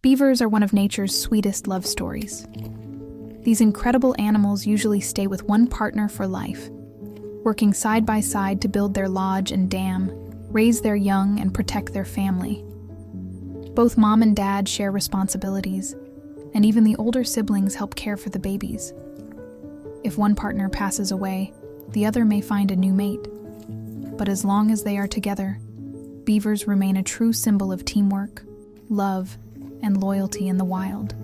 Beavers are one of nature's sweetest love stories. These incredible animals usually stay with one partner for life, working side by side to build their lodge and dam, raise their young, and protect their family. Both mom and dad share responsibilities, and even the older siblings help care for the babies. If one partner passes away, the other may find a new mate. But as long as they are together, beavers remain a true symbol of teamwork, love, and loyalty in the wild.